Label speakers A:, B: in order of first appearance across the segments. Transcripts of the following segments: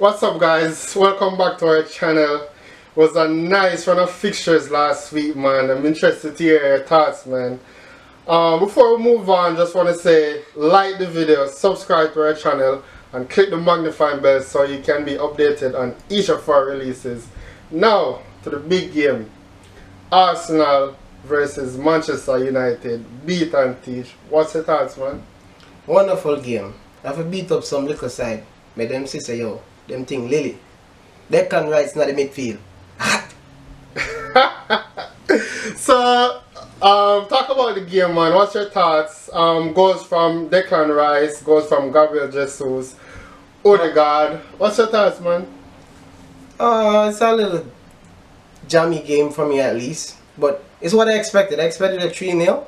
A: What's up, guys? Welcome back to our channel. It was a nice run of fixtures last week, man. I'm interested to hear your thoughts, man. Before we move on, just want to say like the video, subscribe to our channel, and click the magnifying bell so you can be updated on each of our releases. Now to the big game: Arsenal versus Manchester United. Beat and teach. What's your thoughts, man?
B: Wonderful game. If I beat up some little side, make them say, yo, them thing Lily. Declan Rice not the midfield.
A: So, talk about the game, man. What's your thoughts? Goals from Declan Rice, goals from Gabriel Jesus, Odegaard. What's your thoughts, man?
B: It's a little jammy game for me at least. But it's what I expected. I expected a 3-0.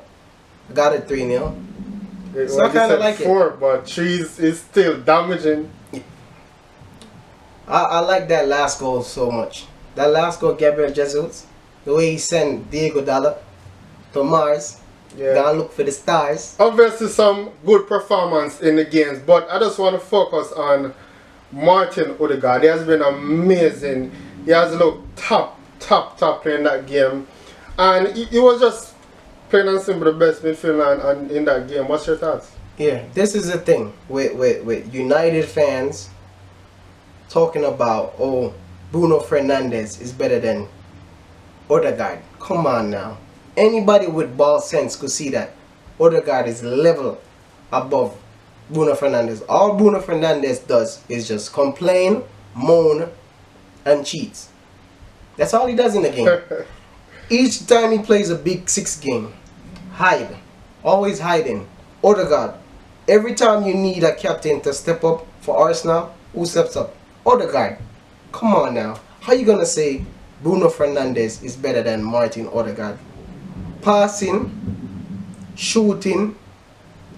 B: Got it 3-0.
A: So I kind of like 4, but 3 is still damaging.
B: I like that last goal so much. That last goal, Gabriel Jesus, the way he sent Diego Dalot to Mars, gonna look for the stars.
A: Obviously some good performance in the games, but I just want to focus on Martin Odegaard. He has been amazing. He has looked top playing that game. And he was just plain and simple the best midfielder and in that game. What's your thoughts?
B: Yeah, this is the thing with United fans talking about, oh, Bruno Fernandes is better than Odegaard. Come on now. Anybody with ball sense could see that Odegaard is level above Bruno Fernandes. All Bruno Fernandes does is just complain, moan, and cheats. That's all he does in the game. Each time he plays a big 6 game, hide. Always hiding. Odegaard. Every time you need a captain to step up for Arsenal, who steps up? Odegaard. Come on now. How you gonna say Bruno Fernandes is better than Martin Odegaard? Passing, shooting,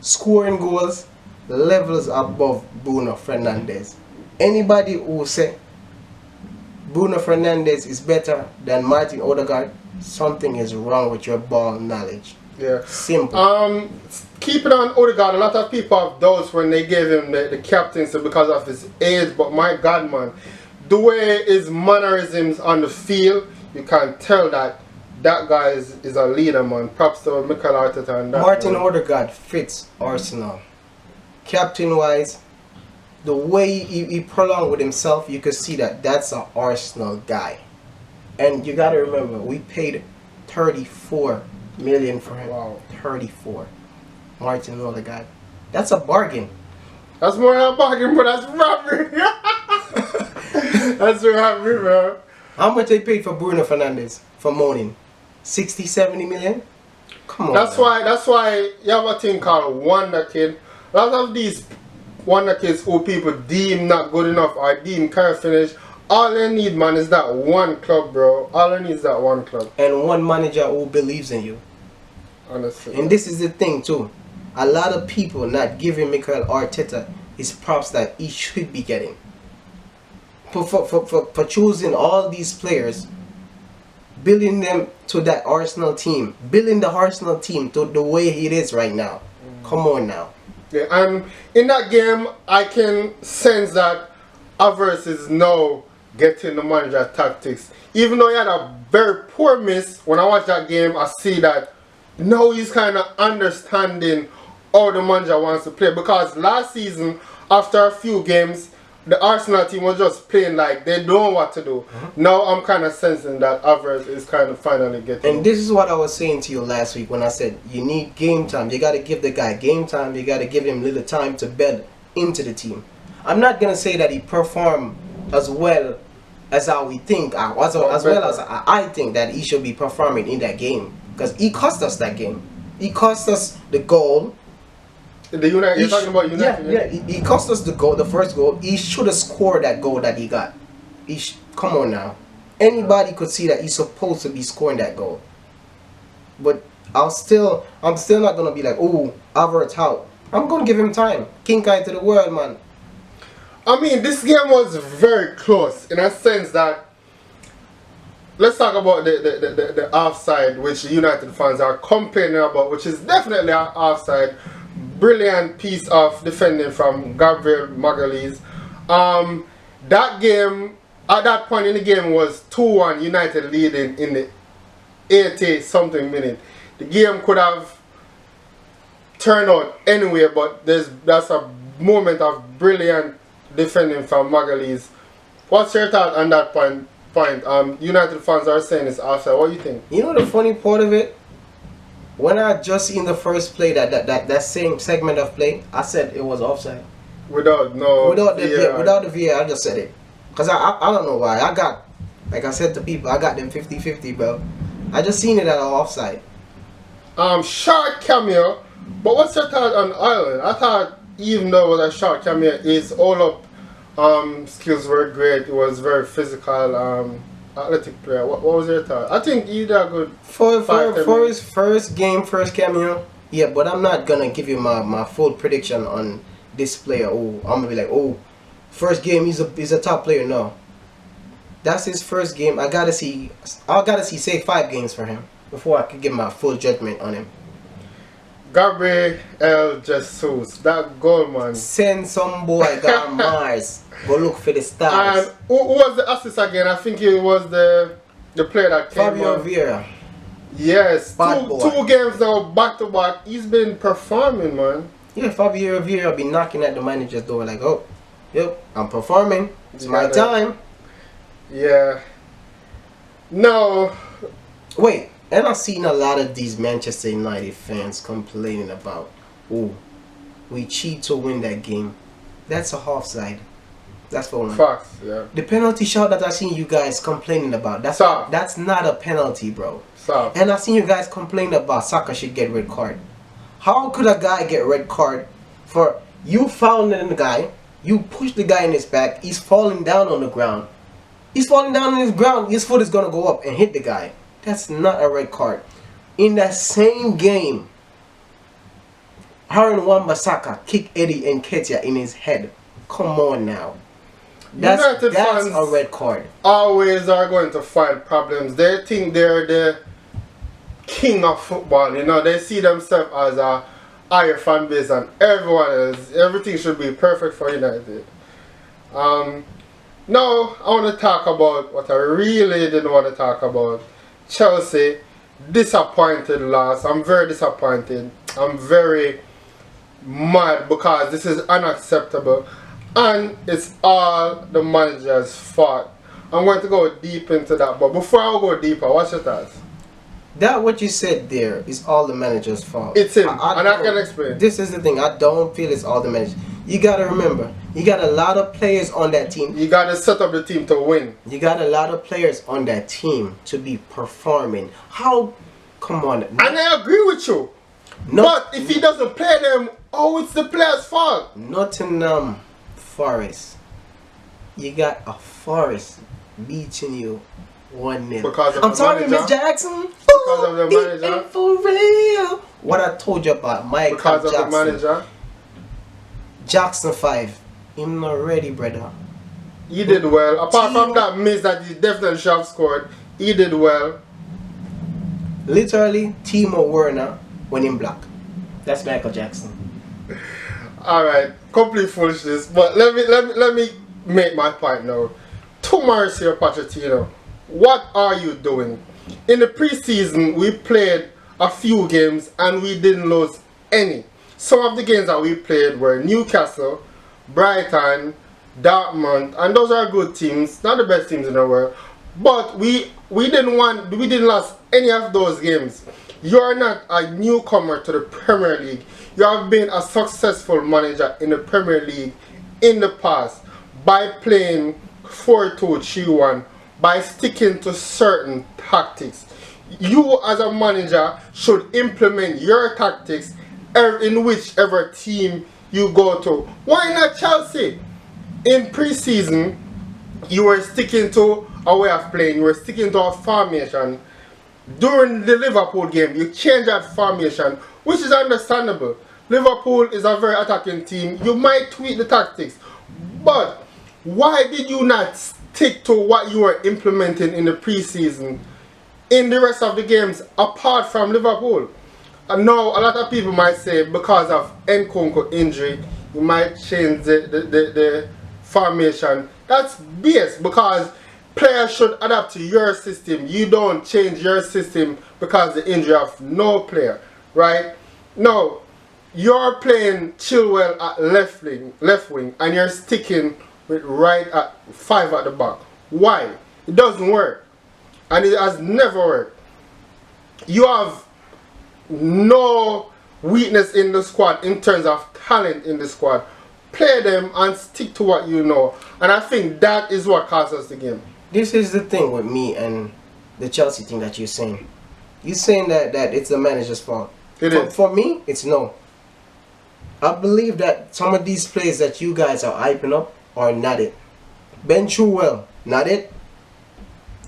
B: scoring goals, levels above Bruno Fernandes. Anybody who say Bruno Fernandes is better than Martin Odegaard, something is wrong with your ball knowledge.
A: Yeah.
B: Simple.
A: Keeping on Odegaard, a lot of people have doubts when they gave him the captaincy because of his age, but my God, man, the way his mannerisms on the field, you can tell that guy is a leader, man. Props to Mikel Arteta and that.
B: Martin Odegaard fits Arsenal. Captain-wise, the way he prolonged with himself, you could see that that's an Arsenal guy. And you got to remember, we paid 34 million for him.
A: Wow.
B: 34. Martin Odegaard. That's a bargain.
A: That's more than a bargain, but that's robbery. That's robbery, bro.
B: How much they paid for Bruno Fernandes for moaning? 60, 70 million? Come on.
A: That's why you have a thing called wonder kid. A lot of these wonder kids who people deem not good enough or deem can't finish. All they need, man, is that one club, bro. All they need is that one club.
B: And one manager who believes in you.
A: Honestly.
B: And this is the thing too. A lot of people not giving Mikel Arteta his props that he should be getting. For choosing all these players, building them to that Arsenal team, building the Arsenal team to the way it is right now. Come on now.
A: Yeah, and in that game, I can sense that Havertz is now getting the manager tactics. Even though he had a very poor miss, when I watch that game, I see that now he's kind of understanding how the manager wants to play. Because last season, after a few games, the Arsenal team was just playing like they don't know what to do. Now I'm kind of sensing that Havertz is kind of finally getting.
B: And this is what I was saying to you last week when I said you need game time. You got to give the guy game time. You got to give him a little time to bed into the team. I'm not going to say that he performed as well as how we think, as well as I think that he should be performing in that game. Because he cost us that game. He cost us the goal.
A: You're talking about United?
B: Yeah, he cost us the goal, the first goal. He should have scored that goal that he got. Come on now. Anybody could see that he's supposed to be scoring that goal. But I'm still not gonna be like, oh, Havertz out. I'm gonna give him time. King Kai to the world, man.
A: I mean, this game was very close in a sense that. Let's talk about the offside, which United fans are complaining about, which is definitely an offside. Brilliant piece of defending from Gabriel Magalhaes. That game, at that point in the game, was 2-1 United leading in the 80 something minute. The game could have turned out anyway, but that's a moment of brilliant defending from Magalhaes. What's your thought on that point? United fans are saying it's offside. What do you think?
B: You know the funny part of it? When I just seen the first play, that same segment of play, I said it was offside.
A: Without
B: the VAR, I just said it. Because I don't know why. Like I said to people, I got them 50-50, bro. I just seen it at offside.
A: Short cameo. But what's your thought on Ireland? I thought even though it was a short cameo, his all up skills were great. It was very physical, athletic player. What was your thought? I think he did a good
B: for his first game, first cameo. Yeah, but I'm not gonna give you my full prediction on this player. Oh, I'm gonna be like, oh, first game he's a top player. No, that's his first game. I gotta see say 5 games for him before I could give my full judgment on him.
A: Gabriel Jesus, that goal, man.
B: Send some boy down Mars. Go look for the stars.
A: And who was the assist again? I think it was the player that came
B: Fabio Vieira.
A: Yes, two games now back to back. He's been performing, man.
B: Yeah, Fabio Vieira be knocking at the manager's door like, oh, yep, I'm performing. It's my time.
A: Yeah. No.
B: Wait. And I've seen a lot of these Manchester United fans complaining about, oh, we cheat to win that game. That's a offside. That's for one.
A: Facts, yeah.
B: The penalty shot that I've seen you guys complaining about, that's not a penalty, bro.
A: Stop.
B: And I've seen you guys complain about Saka should get red card. How could a guy get red card for you fouling the guy, you push the guy in his back, he's falling down on the ground. He's falling down on his ground, his foot is going to go up and hit the guy. That's not a red card. In that same game, Aaron Wan-Bissaka kicked Eddie Nketiah in his head. Come on now. That's a red card.
A: Always are going to find problems. They think they're the king of football. You know, they see themselves as a higher fan base than everyone else. Everything should be perfect for United. Now I want to talk about what I really didn't want to talk about. Chelsea, disappointed loss. I'm very disappointed. I'm very mad because this is unacceptable and it's all the manager's fault. I'm going to go deep into that, but before I go deeper, what's your thoughts?
B: That what you said there is all the manager's fault.
A: It's him, and I can explain.
B: This is the thing. I don't feel it's all the manager. You gotta remember, you got a lot of players on that team.
A: You gotta set up the team to win.
B: You got a lot of players on that team to be performing. How? Come on.
A: And I agree with you. But if he doesn't play them, it's the player's fault.
B: Nottingham Forest. You got a Forest beating you 1-0.
A: Because of
B: I'm
A: the
B: sorry,
A: manager?
B: Miss Jackson.
A: Because of the manager.
B: Ain't for real. What I told you about Michael
A: Jackson.
B: Jackson.
A: Of the manager.
B: Jackson 5. Him not ready, brother.
A: He did well. Apart from that miss that he definitely should have scored, he did well.
B: Literally, Timo Werner went in black. That's Michael Jackson.
A: Alright, complete foolishness. But let me make my point now. To Mauricio Pochettino, what are you doing? In the preseason, we played a few games and we didn't lose any. Some of the games that we played were Newcastle, Brighton, Dortmund, and those are good teams, not the best teams in the world. But we didn't lose any of those games. You are not a newcomer to the Premier League. You have been a successful manager in the Premier League in the past by playing 4-2-3-1, by sticking to certain tactics. You as a manager should implement your tactics in whichever team you go to. Why not Chelsea? In preseason, you were sticking to a way of playing, you were sticking to a formation. During the Liverpool game, you changed that formation, which is understandable. Liverpool is a very attacking team. You might tweak the tactics, but why did you not stick to what you were implementing in the preseason in the rest of the games apart from Liverpool? And now a lot of people might say because of Nkunku injury, you might change the formation That's BS because players should adapt to your system. You don't change your system because the injury of no player, right? No, you're playing Chilwell at left wing, and you're sticking with right at 5 at the back. Why? It doesn't work, and it has never worked. You have no weakness in the squad in terms of talent in the squad. Play them and stick to what you know, and I think that is what cost us the game.
B: This is the thing with me and the Chelsea thing that you're saying. You're saying that it's the manager's fault. For me, it's no. I believe that some of these players that you guys are hyping up are not it. Ben Chilwell, not it.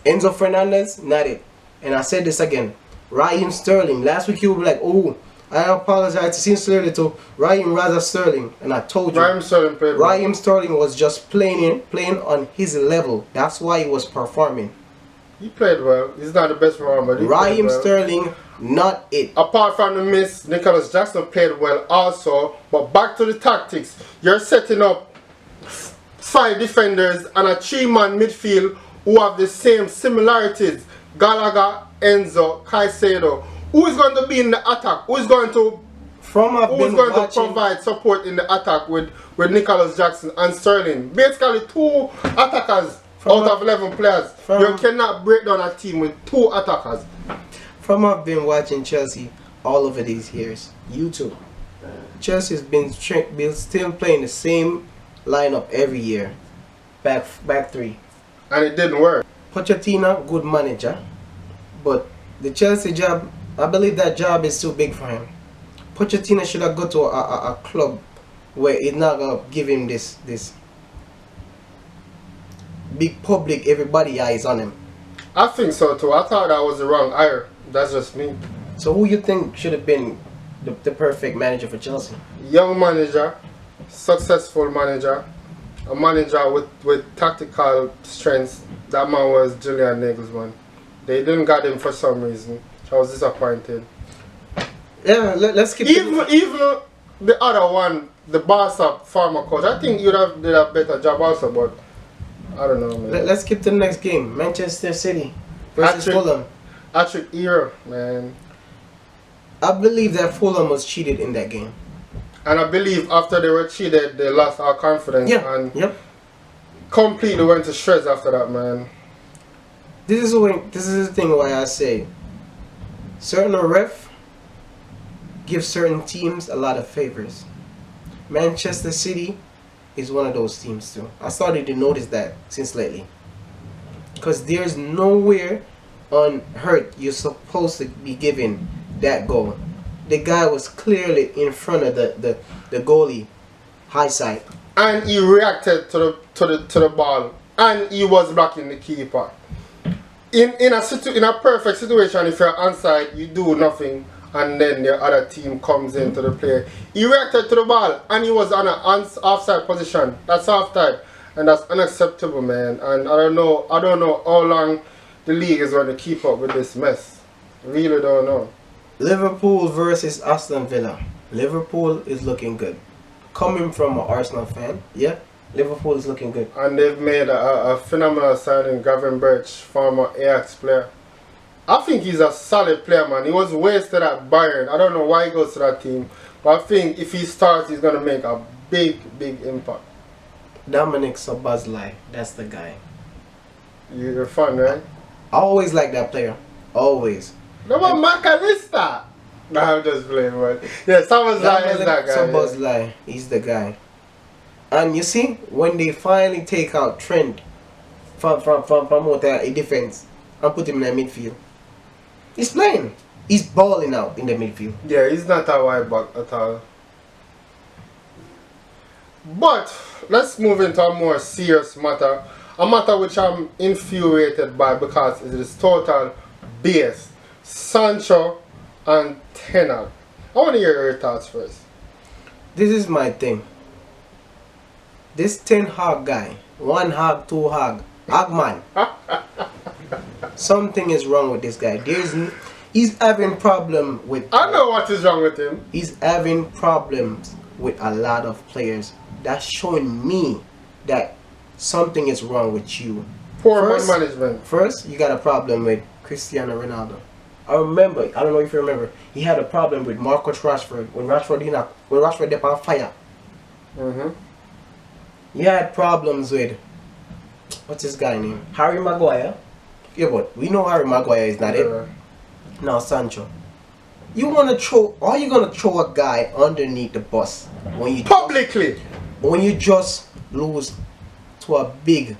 B: Enzo Fernandez, not it. And I said this again. Raheem Sterling. Last week you were like, oh, I apologize to sincerely to Raheem rather Sterling. And I told you. Raheem Sterling was just playing on his level. That's why he was performing.
A: He played well. He's not the best performer.
B: Raheem Sterling, not it.
A: Apart from the miss, Nicholas Jackson played well also. But back to the tactics. You're setting up 5 defenders and a 3-man midfield who have the same similarities. Gallagher, Enzo, Caicedo. Who is going to be in the attack? Who is going to provide support in the attack with Nicholas Jackson and Sterling? Basically 2 attackers out of 11 players. You cannot break down a team with 2 attackers.
B: From I've been watching Chelsea all over these years, YouTube, Chelsea's been still playing the same lineup every year. Back 3.
A: And it didn't work.
B: Pochettino, good manager. But the Chelsea job, I believe that job is too big for him. Pochettino should have got to a club where it's not going to give him this big public, everybody eyes on him.
A: I think so too. I thought that was the wrong hire. That's just me.
B: So who you think should have been the perfect manager for Chelsea?
A: Young manager, successful manager, a manager with tactical strengths. That man was Julian Nagelsmann. They didn't get him for some reason. I was disappointed.
B: Yeah, let's keep
A: even the other one, the Barca former coach. I think you'd have did a better job also, but I don't know, man.
B: Let's skip to the next game. Manchester City versus Fulham.
A: Patrick Vieira, man.
B: I believe that Fulham was cheated in that game.
A: And I believe after they were cheated, they lost our confidence and completely went to shreds after that, man.
B: This is the thing why I say certain ref give certain teams a lot of favors. Manchester City is one of those teams too. I started to notice that since lately. Because there's nowhere on earth you're supposed to be giving that goal. The guy was clearly in front of the goalie, high side.
A: And he reacted to the ball. And he was blocking the keeper. In a perfect situation, if you're onside, you do nothing, and then the other team comes into the play. He reacted to the ball, and he was on an offside position. That's half-time, and that's unacceptable, man. And I don't know how long the league is going to keep up with this mess. Really don't know.
B: Liverpool versus Aston Villa. Liverpool is looking good. Coming from an Arsenal fan, yeah. Liverpool is looking good.
A: And they've made a phenomenal signing, Gavin Birch, former Ajax player. I think he's a solid player, man. He was wasted at Bayern. I don't know why he goes to that team. But I think if he starts, he's going to make a big impact.
B: Dominic Szoboszlai, that's the guy.
A: You're a fan, right?
B: I always like that player. Always.
A: No, but McAllister. No, I'm just playing, man. Yeah, Szoboszlai is that guy.
B: Szoboszlai, he's the guy. And you see, when they finally take out Trent from a defense and put him in the midfield, he's playing. He's balling out in the midfield.
A: Yeah, he's not a wide back at all. But let's move into a more serious matter. A matter which I'm infuriated by because it is total BS. Sancho and Ten Hag. I want to hear your thoughts first.
B: This is my thing. This Ten Hag guy, 1 Hag, 2 Hag, Hagman. Something is wrong with this guy. He's having problem with.
A: I know what is wrong with him.
B: He's having problems with a lot of players. That's showing me that something is wrong with you.
A: Poor man management.
B: First, you got a problem with Cristiano Ronaldo. I remember, I don't know if you remember, he had a problem with Marcus Rashford when Rashford did on fire.
A: Mm-hmm.
B: He had problems with, what's this guy name? Harry Maguire. Yeah, but we know Harry Maguire is not it. Now Sancho. You wanna throw, are you gonna throw a guy underneath the bus when you
A: publicly
B: when you just lose to a big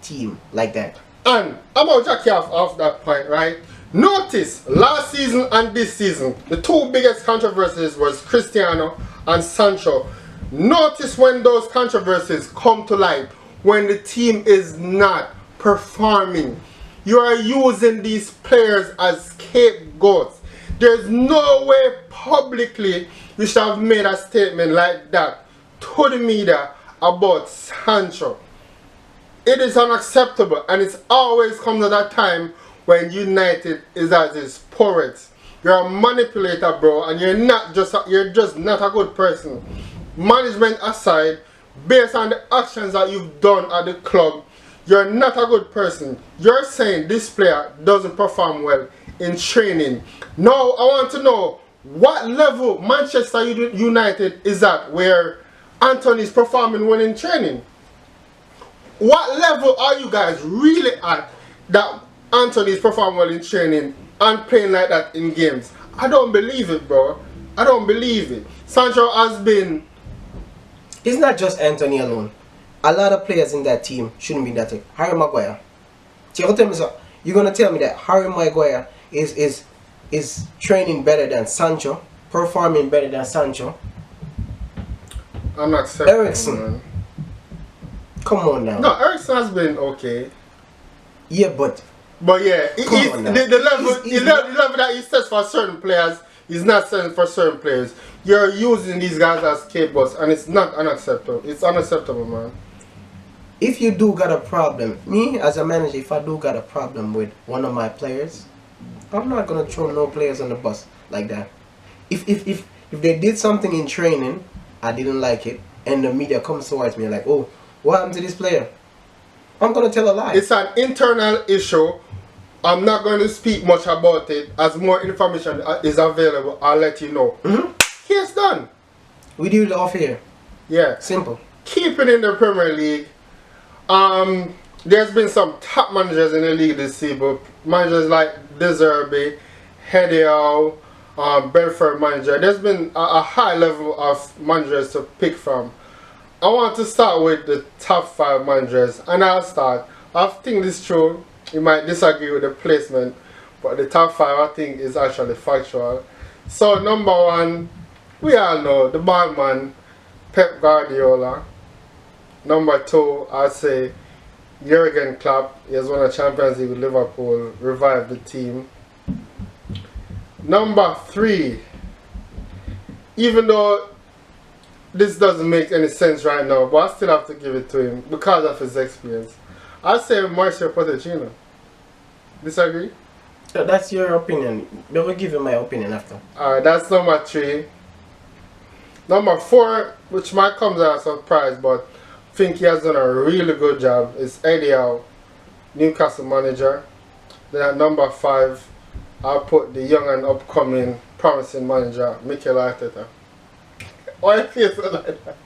B: team like that?
A: And I'm gonna jack you off that point, right? Notice last season and this season, the two biggest controversies was Cristiano and Sancho. Notice when those controversies come to light, when the team is not performing. You are using these players as scapegoats. There's no way publicly you should have made a statement like that to the media about Sancho. It is unacceptable, and it's always comes at that time when United is at its poorest. You're a manipulator, bro, and you're just not a good person. Management aside, based on the actions that you've done at the club, you're not a good person. You're saying this player doesn't perform well in training. Now, I want to know what level Manchester United is at where Anthony is performing well in training. What level are you guys really at that Anthony is performing well in training and playing like that in games? I don't believe it, bro. I don't believe it. Sancho has been...
B: It's not just Anthony alone. A lot of players in that team shouldn't be that. Harry Maguire. You're gonna tell me that Harry Maguire is training better than Sancho, performing better than Sancho?
A: I'm not accepting.
B: Eriksen. Come on now.
A: No, Eriksen has been okay.
B: Yeah, but
A: yeah, the level that he sets for certain players is not setting for certain players. You're using these guys as scapegoats, and it's not unacceptable. It's unacceptable, man.
B: If you do got a problem, me as a manager, if I do got a problem with one of my players, I'm not gonna throw no players on the bus like that. If they did something in training, I didn't like it, and the media comes towards me like, oh, what happened to this player? I'm gonna tell a lie.
A: It's an internal issue. I'm not going to speak much about it. As more information is available, I'll let you know. Here's done.
B: We do it off here.
A: Yeah.
B: Simple.
A: Keep it in the Premier League. There's been some top managers in the league this season. Managers like De Zerbi, Hedeo, Brentford manager. There's been a high level of managers to pick from. I want to start with the top 5 managers, and I'll start. I think this is true. You might disagree with the placement, but the top 5 I think is actually factual. So number 1, we all know the bad man, Pep Guardiola. Number 2, I'd say Jurgen Klopp. He has won a Champions League with Liverpool, revived the team. Number 3, even though this doesn't make any sense right now, but I still have to give it to him because of his experience. I say Mauricio Pochettino. Disagree?
B: So that's your opinion. I will give you my opinion after.
A: Alright, that's number 3. Number 4, which might come as a surprise, but I think he has done a really good job, is Eddie Howe, Newcastle manager. Then at number 5, I'll put the young and upcoming promising manager, Mikel Arteta. Why do you feel like that?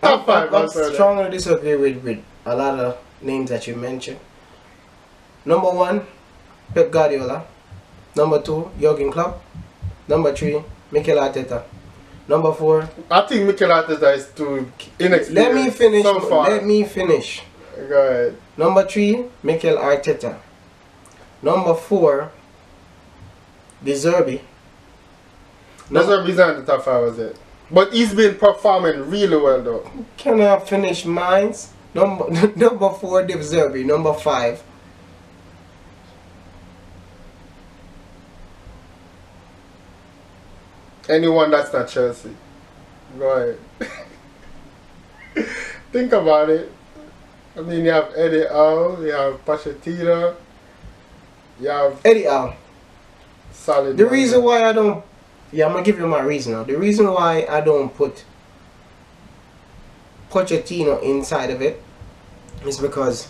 B: I strongly disagree with a lot of names that you mentioned. Number 1, Pep Guardiola. Number 2, Jurgen Klopp. Number 3, Mikel Arteta. Number 4,
A: I think Mikel Arteta is too inexperienced.
B: Let me finish.
A: So far.
B: Let me finish.
A: Go ahead.
B: Number 3, Mikel Arteta. Number 4, De Zerbi.
A: De Zerbi's not in the top 5, is it? But he's been performing really well though.
B: Can I finish mine? Number 4, De Zerbi. Number 5.
A: Anyone that's not Chelsea. Go ahead. Think about it. I mean, you have Eddie Howe, you have Pochettino, you have
B: Eddie Howe.
A: Solid.
B: The reason why I don't... Yeah, I'm going to give you my reason now. The reason why I don't put Pochettino inside of it It's because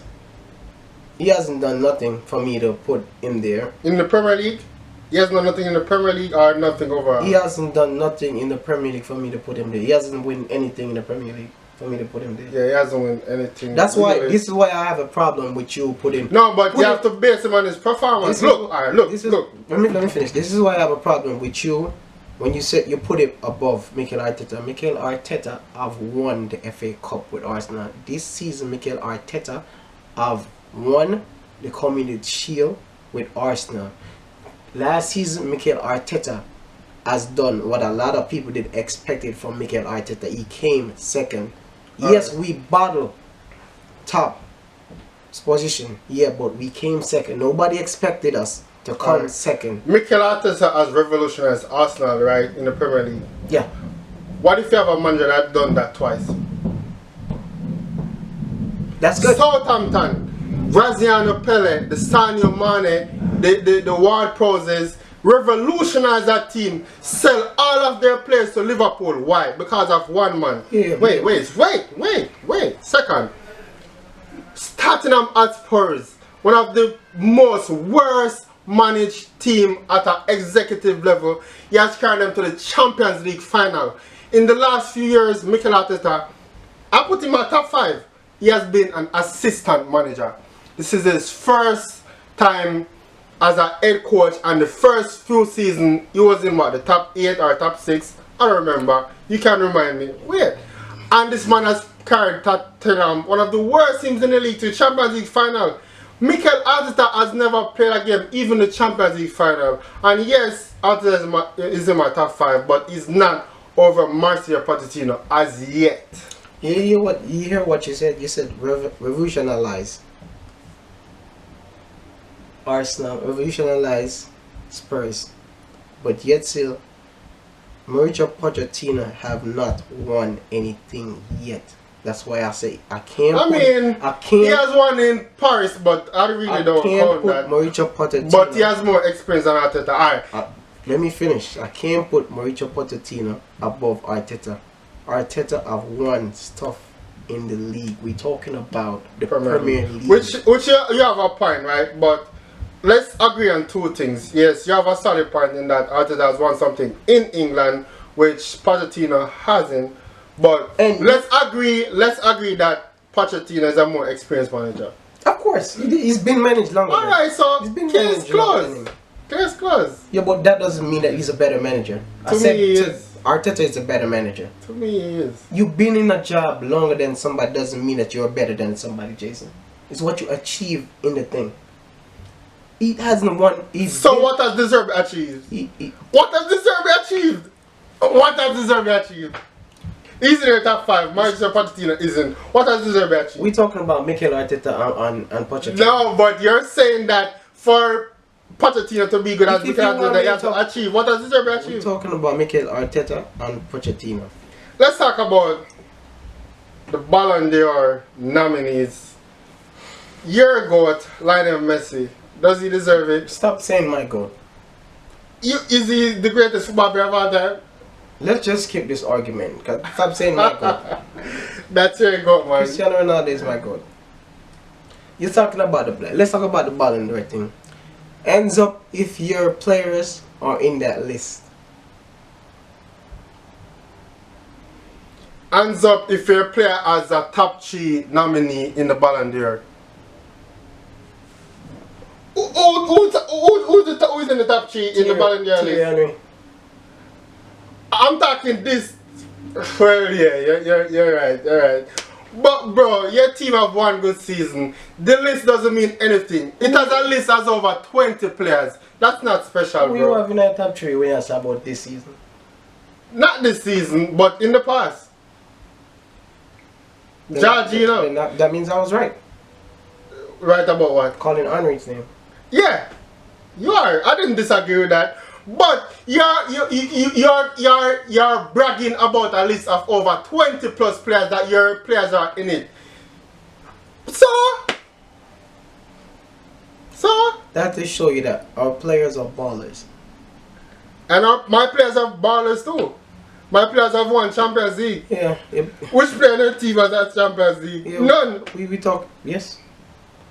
B: he hasn't done nothing for me to put him there.
A: In the Premier League? He has done nothing in the Premier League or nothing overall?
B: He hasn't done nothing in the Premier League for me to put him there. He hasn't won anything in the Premier League for me to put him there.
A: Yeah, he hasn't won anything.
B: That's why, this is why I have a problem with you putting...
A: No, but you have to base him on his performance. Look.
B: Let me finish. This is why I have a problem with you when you said you put it above Mikel Arteta. Mikel Arteta have won the FA Cup with Arsenal. This season, Mikel Arteta have won the Community Shield with Arsenal. Last season, Mikel Arteta has done what a lot of people did expected from Mikel Arteta. He came second. Yes, we battled top position. Yeah, but we came second. Nobody expected us to come second.
A: Mikel Arteta has revolutionized Arsenal, right, in the Premier League.
B: Yeah.
A: What if you have a manager that done that twice?
B: That's good.
A: Southampton, Graziano Pelle, the Sadio Mane, the Ward-Prowses revolutionized that team, sell all of their players to Liverpool. Why? Because of one man.
B: Yeah,
A: Wait. Second. Tottenham Hotspurs, one of the most worst managed team at an executive level. He has carried them to the Champions League final. In the last few years, Mikel Arteta, I put him at top 5. He has been an assistant manager. This is his first time as a head coach, and the first few seasons he was in what, the top 8 or top 6? I don't remember. You can remind me. Wait. And this man has carried Tottenham, one of the worst teams in the league, to the Champions League final. Mikel Arteta has never played a game, even the Champions League final. And yes, Arteta is in my top 5, but he's not over Marcelo Pochettino as yet.
B: You hear what you said? You said revolutionize Arsenal, revolutionize Spurs, but yet still Mauricio Pochettino have not won anything yet. That's why I say I can't.
A: He has won in Paris, but I really don't count that.
B: Mauricio Pochettino,
A: but he has more experience than Arteta. Alright.
B: Let me finish. I can't put Mauricio Pochettino above Arteta. Arteta have won stuff in the league. We're talking about the Premier League.
A: Which you have a point, right? But let's agree on two things. Yes, you have a solid point in that Arteta has won something in England, which Pochettino hasn't. But let's agree that Pochettino is a more experienced manager.
B: Of course, he's been managed longer.
A: Alright, so
B: he's been
A: case closed. Case closed.
B: Yeah, but that doesn't mean that he's a better manager.
A: To me, he is.
B: Arteta is a better manager.
A: To me, he is.
B: You've been in a job longer than somebody doesn't mean that you're better than somebody, Jason. It's what you achieve in the thing. He hasn't won.
A: What has De Zerbi achieved? What has De Zerbi achieved? What has De Zerbi achieved? He's in the top 5. Mauricio Pochettino isn't. What has De Zerbi achieved?
B: We're talking about Mikel Arteta and Pochettino.
A: No, but you're saying that for Pochettino to be good as Mikel Arteta, he has to achieve. What has De Zerbi achieved?
B: We're talking about Mikel Arteta and Pochettino.
A: Let's talk about the Ballon d'Or nominees. Your GOAT, Lionel Messi. Does he deserve it?
B: Stop saying my GOAT.
A: Is he the greatest football player of all time?
B: Let's just skip this argument. Stop saying my GOAT.
A: That's your GOAT, man.
B: Cristiano Ronaldo is my GOAT. You're talking about the play. Let's talk about the Ballon d'Or thing. Ends up if your players are in that list.
A: Hands up if your player has a top 3 nominee in the Ballon d'Or. Who's in the top 3 in the Ballon d'Or list? I'm talking this. Well, yeah, you're right. But bro, your team have one good season. The list doesn't mean anything. It has a list has over 20 players. That's not special, bro.
B: Who you have in the top 3 when you say about this season?
A: Not this season, but in the past. Jorginho.
B: That means I was right.
A: Right about what?
B: Calling Henry's name.
A: Yeah, you are. I didn't disagree with that. But you're bragging about a list of over 20 plus players that your players are in it. So
B: that to show you that our players are ballers.
A: And my players are ballers too. My players have won Champions League.
B: Yeah.
A: Which player in your team has that Champions League?
B: Yeah,
A: None.
B: We talk. Yes.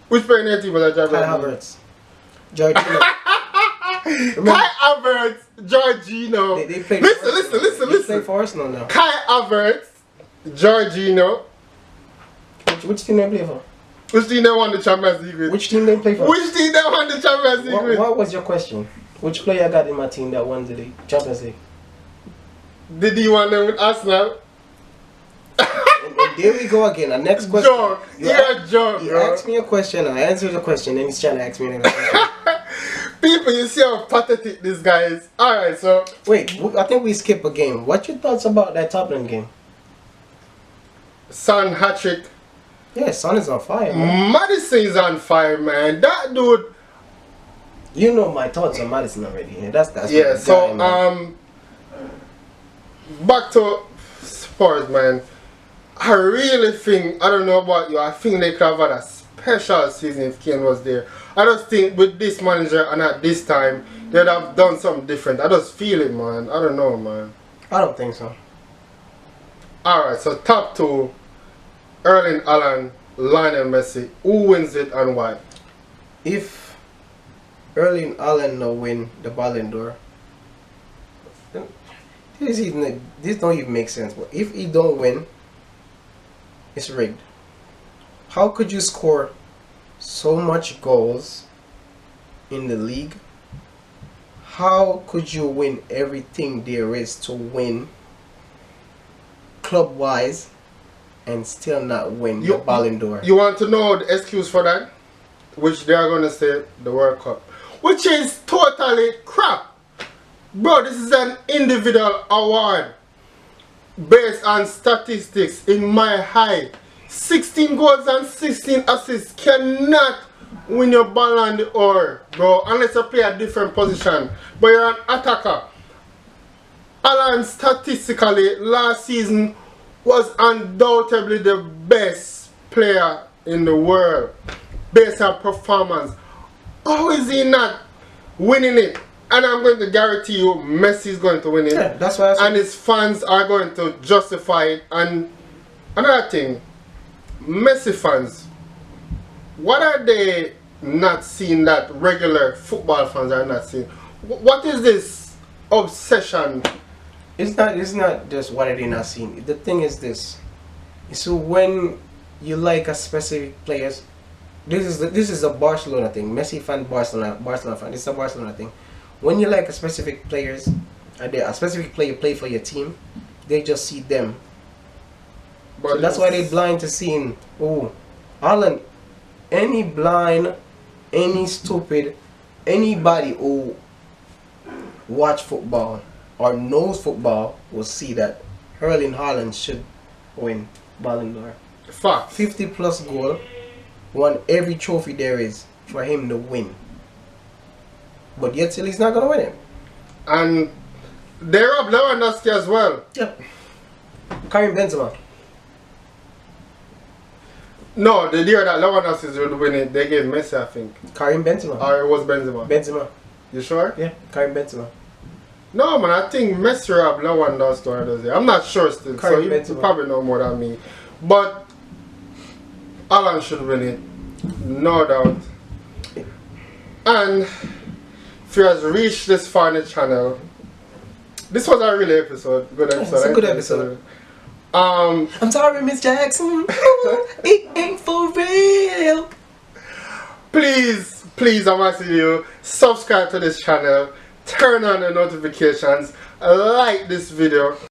A: Which player in your team has that
B: Kai
A: Champions
B: Havertz. Jorginho.
A: League? Kai Havertz, Jorginho.
B: They played.
A: Listen.
B: They play for Arsenal now.
A: Kai Havertz, Jorginho.
B: Which team they play for?
A: Which team they won the Champions League with?
B: Which team they play for?
A: Which team they won the Champions League with?
B: What was your question? Which player I got in my team that won the Champions League?
A: Did he want them with Arsenal?
B: And there we go again. The next question.
A: Joke. You're a joke,
B: You
A: bro.
B: asked me a question, I answered the question, then he's trying to ask me another question.
A: People, you see how pathetic this guy is. Alright, so.
B: Wait, I think we skip a game. What's your thoughts about that Tottenham game?
A: Son hat-trick.
B: Yeah, Son is on fire, man.
A: Madison is on fire, man. That dude.
B: You know my thoughts on Madison already. Yeah, that's
A: Yeah,
B: my
A: so
B: guy, man.
A: back to Spurs, man. I really think, I don't know about you, I think they could have had a special season if Kane was there. I just think with this manager and at this time, they'd have done something different. I just feel it, man. I don't know, man.
B: I don't think so.
A: Alright, so top two, Erling Haaland, Lionel Messi. Who wins it and why?
B: If Erling Haaland no win the Ballon d'Or, this don't even make sense. But if he don't win, it's rigged. How could you score so much goals in the league? How could you win everything there is to win club wise and still not win the Ballon d'Or?
A: You want to know the excuse for that? Which they are going to say the World Cup. Which is totally crap. Bro, this is an individual award based on statistics in my eye. 16 goals and 16 assists cannot win your Ballon d'Or, bro, unless you play a different position. But you're an attacker. Haaland statistically last season was undoubtedly the best player in the world based on performance. How is he not winning it? And I'm going to guarantee you Messi is going to win it.
B: Yeah, that's why I said.
A: And his fans are going to justify it. And another thing, Messi fans, what are they not seeing that regular football fans are not seeing? What is this obsession?
B: It's not just what are they not seeing. The thing is this. So when you like a specific players, this is a Barcelona thing. Messi fan, Barcelona fan. It's a Barcelona thing. When you like a specific players, a specific player play for your team, they just see them.
A: But
B: So that's why they blind to seeing, oh, Haaland, any blind, any stupid, anybody who watch football or knows football will see that Erling Haaland should win Ballon d'Or.
A: fact.
B: 50 plus goal, won every trophy there is for him to win. But yet still he's not going to win it.
A: And they robbed Lewandowski as well.
B: Yep. Karim Benzema.
A: No, the year that Lewandowski would win it, they gave Messi, I think.
B: Karim Benzema.
A: Or it was Benzema.
B: Benzema.
A: You sure?
B: Yeah, Karim Benzema.
A: No, man, I think Messi robbed Lewandowski one of those days. I'm not sure still, so
B: Karim
A: you
B: Benzema.
A: probably know more than me. But Haaland should win it, no doubt. And if you has reached this far in the channel, this was a really episode. Good episode.
B: It's a good episode.
A: I'm
B: sorry, Miss Jackson. It ain't for real.
A: Please, I'm asking you, subscribe to this channel, turn on the notifications, like this video.